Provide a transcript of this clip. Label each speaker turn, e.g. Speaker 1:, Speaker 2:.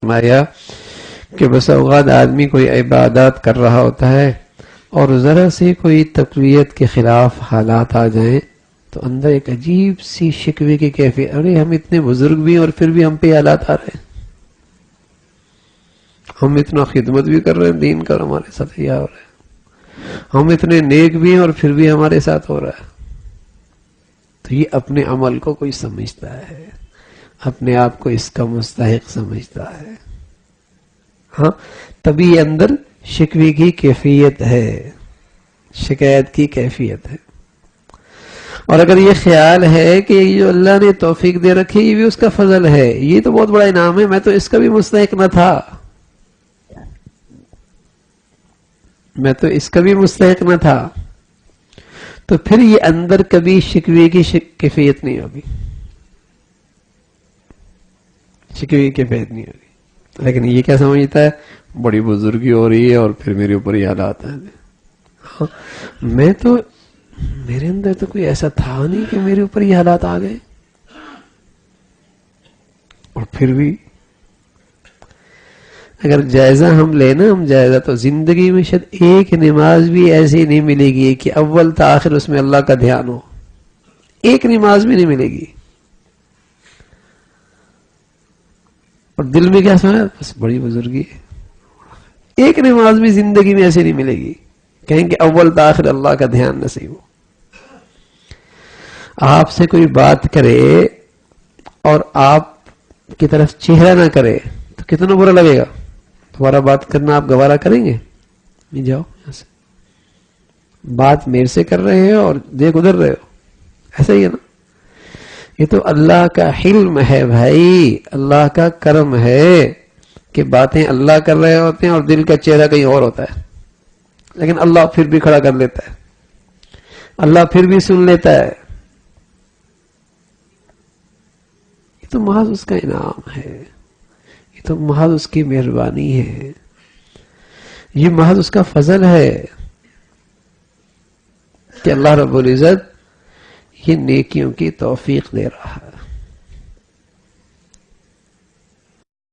Speaker 1: فرمایا کہ بس اوقات آدمی کوئی عبادات کر رہا ہوتا ہے اور ذرا سے کوئی تقویت کے خلاف حالات آ جائیں تو اندر ایک عجیب سی شکوے کی کیفیت، ارے ہم اتنے بزرگ بھی اور پھر بھی ہم پہ حالات آ رہے ہیں، ہم اتنا خدمت بھی کر رہے ہیں دین کا، ہمارے ساتھ یہ ہو رہا ہے، ہم اتنے نیک بھی ہیں اور پھر بھی ہمارے ساتھ ہو رہا ہے۔ تو یہ اپنے عمل کو کوئی سمجھتا ہے، اپنے آپ کو اس کا مستحق سمجھتا ہے، ہاں تبھی یہ اندر شکوے کی کیفیت ہے، شکایت کی کیفیت ہے۔ اور اگر یہ خیال ہے کہ یہ جو اللہ نے توفیق دے رکھی یہ بھی اس کا فضل ہے، یہ تو بہت بڑا انعام ہے، میں تو اس کا بھی مستحق نہ تھا، میں تو اس کا بھی مستحق نہ تھا، تو پھر یہ اندر کبھی شکوے کی کیفیت نہیں ہوگی، شکوے کی کیفیت نہیں ہوگی۔ لیکن یہ کیا سمجھتا ہے، بڑی بزرگی ہو رہی ہے اور پھر میرے اوپر یہ حالات ہیں، ہاں میں تو، میرے اندر تو کوئی ایسا تھا نہیں کہ میرے اوپر یہ حالات آ گئے، اور پھر بھی اگر جائزہ ہم لینا، ہم جائزہ تو زندگی میں شاید ایک نماز بھی ایسی نہیں ملے گی کہ اول تا آخر اس میں اللہ کا دھیان ہو، ایک نماز بھی نہیں ملے گی، اور دل میں کیا سمجھا، بس بڑی بزرگی ہے، ایک نماز بھی زندگی میں ایسی نہیں ملے گی کہیں کہ اول تا آخر اللہ کا دھیان نصیب ہو۔ آپ سے کوئی بات کرے اور آپ کی طرف چہرہ نہ کرے تو کتنا برا لگے گا، دوبارہ بات کرنا آپ گوارا کریں گے؟ نہیں، جاؤ یہاں سے، بات میرے سے کر رہے ہو اور دیکھ ادھر رہے ہو، ایسا ہی ہے نا۔ یہ تو اللہ کا حلم ہے بھائی، اللہ کا کرم ہے کہ باتیں اللہ کر رہے ہوتے ہیں اور دل کا چہرہ کہیں اور ہوتا ہے، لیکن اللہ پھر بھی کھڑا کر لیتا ہے، اللہ پھر بھی سن لیتا ہے۔ یہ تو محض اس کا انعام ہے، یہ تو محض اس کی مہربانی ہے، یہ محض اس کا فضل ہے کہ اللہ رب العزت یہ نیکیوں کی توفیق دے رہا ہے۔